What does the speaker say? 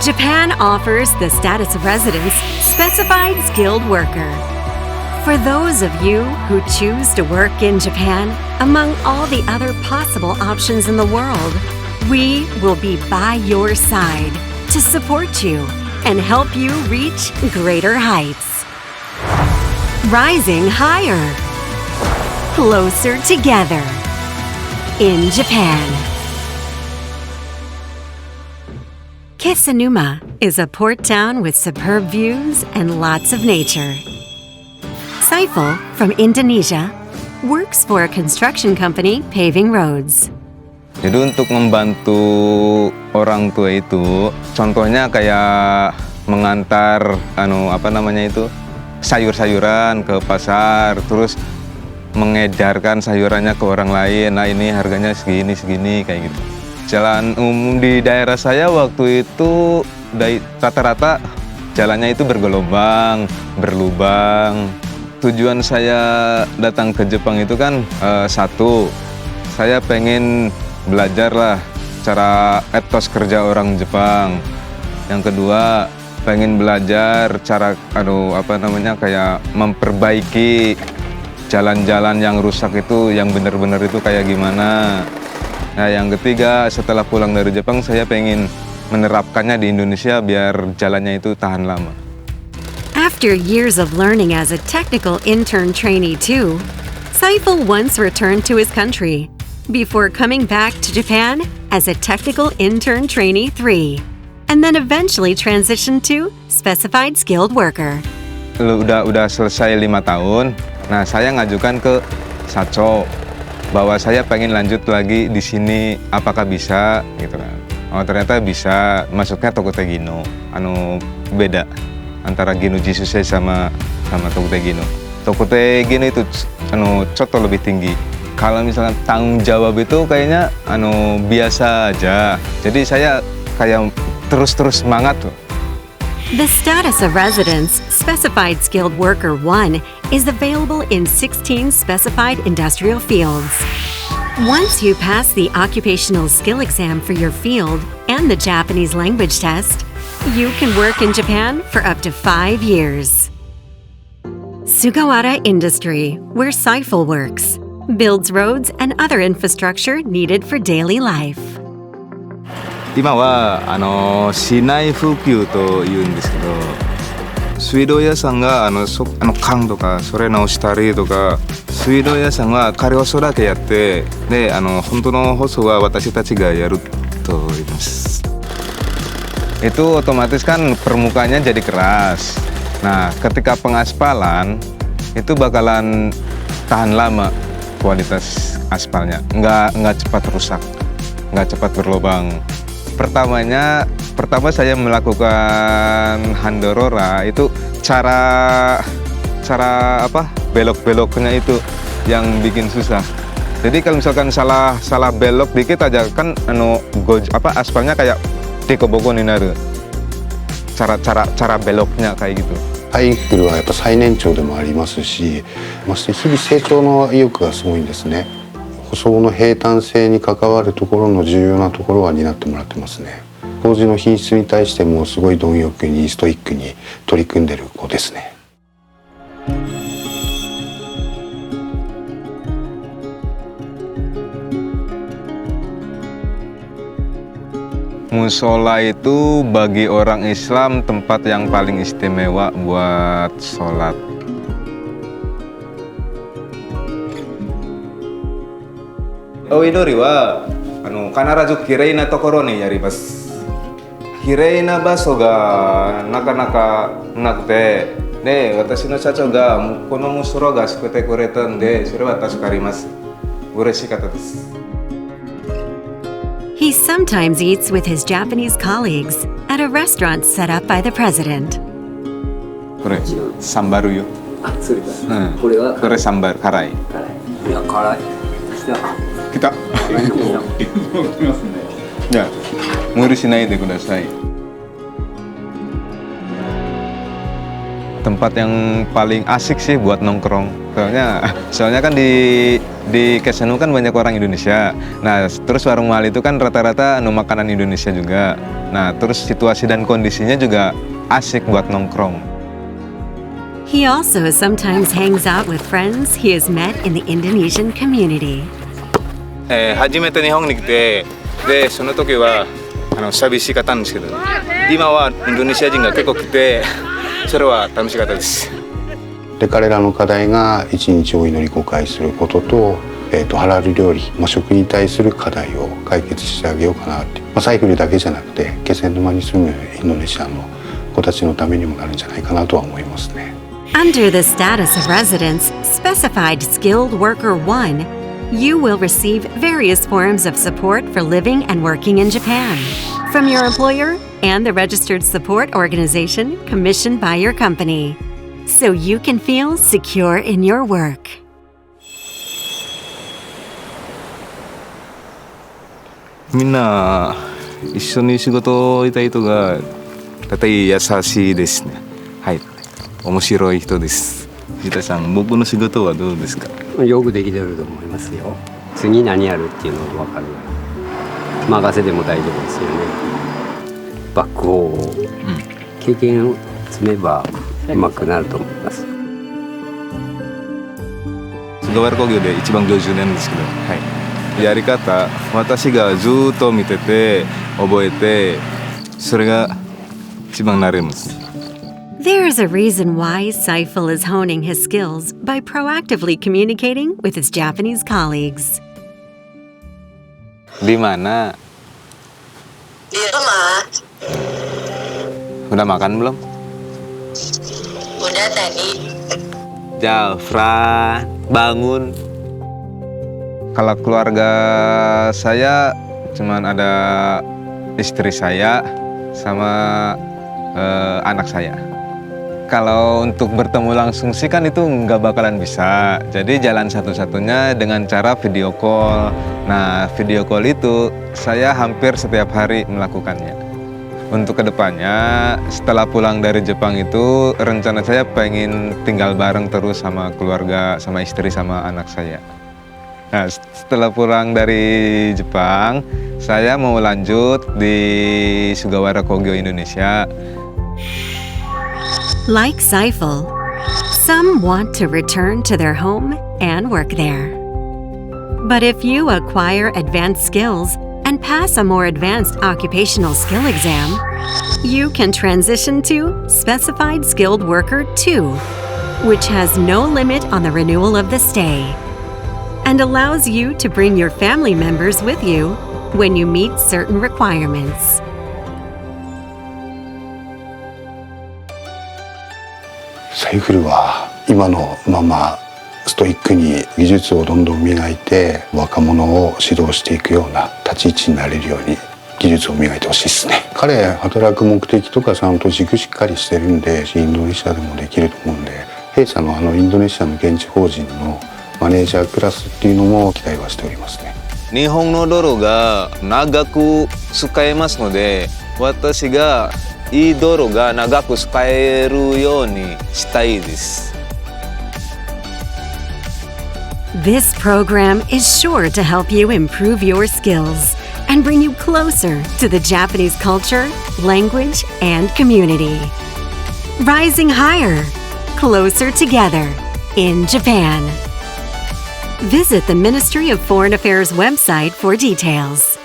Japan offers the status of residence specified skilled worker. For those of you who choose to work in Japan, among all the other possible options in the world, we will be by your side to support you and help you reach greater heights. Rising higher, closer together in Japan. Kisanuma is a port town with superb views and lots of nature. Saiful, from Indonesia, works for a construction company paving roads. Jadi untuk membantu orang tua itu, contohnya kayak mengantar sayur-sayuran ke pasar, terus mengedarkan sayurannya ke orang lain. Nah ini harganya segini kayak gitu. Jalan umum di daerah saya waktu itu rata-rata jalannya itu bergelombang, berlubang. Tujuan saya datang ke Jepang itu kan satu, saya pengen belajar lah cara etos kerja orang Jepang. Yang kedua, pengen belajar cara kayak memperbaiki jalan-jalan yang rusak itu, yang benar-benar itu kayak gimana. Nah, yang ketiga, setelah pulang dari Jepang saya pengen menerapkannya di Indonesia biar jalannya itu tahan lama. After years of learning as a technical intern trainee too, Saiful once returned to his country before coming back to Japan as a technical intern trainee 3, and then eventually transitioned to specified skilled worker. Udah selesai 5 tahun, nah saya ngajukan ke Sacho bahwa saya pengen lanjut lagi di sini, apakah bisa gitu kan. Oh ternyata bisa, masuknya Tokute Gino. Beda antara Gino Jisusei sama Tokute Gino. Tokute Gino itu coto lebih tinggi. Kalau misalnya tanggung jawab itu kayaknya biasa aja. Jadi saya kayak terus semangat tuh. The status of residence Specified Skilled Worker 1 is available in 16 specified industrial fields. Once you pass the occupational skill exam for your field and the Japanese language test, you can work in Japan for up to 5 years. Sugawara Industry, where Saiful works, builds roads and other infrastructure needed for daily life. 今は市内復旧というんですけど、水道屋さんが管とかそれ直したりとか、水道屋さんは仮舗装だけやって、で本当の舗装は私たちがやると言います。Itu otomatis kan permukaannya jadi keras. Nah, ketika pengaspalan itu bakalan tahan lama kualitas aspalnya, nggak cepat rusak, nggak cepat berlubang. Pertama saya melakukan handorora itu cara belok-beloknya itu yang bikin susah. Jadi kalau misalkan salah belok dikit aja kan aspalnya kayak dekobokonになる. Cara beloknya kayak gitu. サイクルはやっぱ最年長でもありますし、まして日々成長の意欲がすごいんですね。舗装の平坦性に関わるところの重要なところは担ってもらってますね。工事の品質に対してもすごい貪欲にストイックに取り組んでる子ですね。Musola itu bagi orang Islam tempat yang paling istimewa buat sholat. Oidori wa kanarazu kirei na tokoro ni yarimasu. Kirei na baso ga nakanaka nakute, de watashi no shacho ga kono musoro ga shukute kuretaんで、それは助かります。嬉しかったです。He sometimes eats with his Japanese colleagues at a restaurant set up by the president. これサンバルよ。あ、それか。これはこれサンバル辛い。いや辛い。来た。じゃあ無理しないでください。Tempat yang paling asik sih buat nongkrong. Soalnya kan di di Kesenu kan banyak orang Indonesia. Nah, terus warung mahal itu kan rata-rata makanan Indonesia juga. Nah, terus situasi dan kondisinya juga asik buat nongkrong. He also sometimes hangs out with friends he has met in the Indonesian community. 初めて日本に来て、でその時は寂しかったんですけど、今はインドネシア人が結構来て、それは楽しかったです。で彼らの課題が一日お祈り5回することと、ハラル料理、食に対する課題を解決してあげようかなって、サイクルだけじゃなくて気仙沼に住むインドネシアの子たちのためにもなるんじゃないかなとは思いますね。Under the status of residence, specified skilled worker 1, you will receive various forms of support for living and working in Japan from your employer and the registered support organization commissioned by your company, so you can feel secure in your work. みんな一緒に仕事をしたい人が大体優しいですね。はい、面白い人です。藤田さん、僕の仕事はどうですか？よくできてると思いますよ。次何やるっていうのが分かる。任せても大丈夫ですよね。バックホーを、経験を積めばうまくなると思います。菅原工業で一番50年ですけど、はい、やり方、私がずっと見てて覚えて、それが一番慣れます。There's a reason why Saiful is honing his skills by proactively communicating with his Japanese colleagues. Di mana? Di rumah. Udah makan belum? Udah tadi. Jafra, bangun. Kalau keluarga saya cuman ada istri saya sama anak saya. Kalau untuk bertemu langsung sih kan itu nggak bakalan bisa. Jadi jalan satu-satunya dengan cara video call. Nah, video call itu saya hampir setiap hari melakukannya. Untuk kedepannya, setelah pulang dari Jepang itu, rencana saya pengen tinggal bareng terus sama keluarga, sama istri, sama anak saya. Nah, setelah pulang dari Jepang, saya mau lanjut di Sugawara Kogyo Indonesia. Like Saiful, some want to return to their home and work there. But if you acquire advanced skills and pass a more advanced occupational skill exam, you can transition to Specified Skilled Worker 2, which has no limit on the renewal of the stay, and allows you to bring your family members with you when you meet certain requirements. サイフルは今のままストイックに技術をどんどん磨いて若者を指導していくような立ち位置になれるように技術を磨いてほしいですね。彼働く目的とかちゃんと軸しっかりしてるんでインドネシアでもできると思うんで、弊社のインドネシアの現地法人のマネージャークラスっていうのも期待はしておりますね。日本の道路が長く使えますので、私がいい道路が長く使えるようにしたいです。This program is sure to help you improve your skills and bring you closer to the Japanese culture, language, and community. Rising higher, closer together in Japan. Visit the Ministry of Foreign Affairs website for details.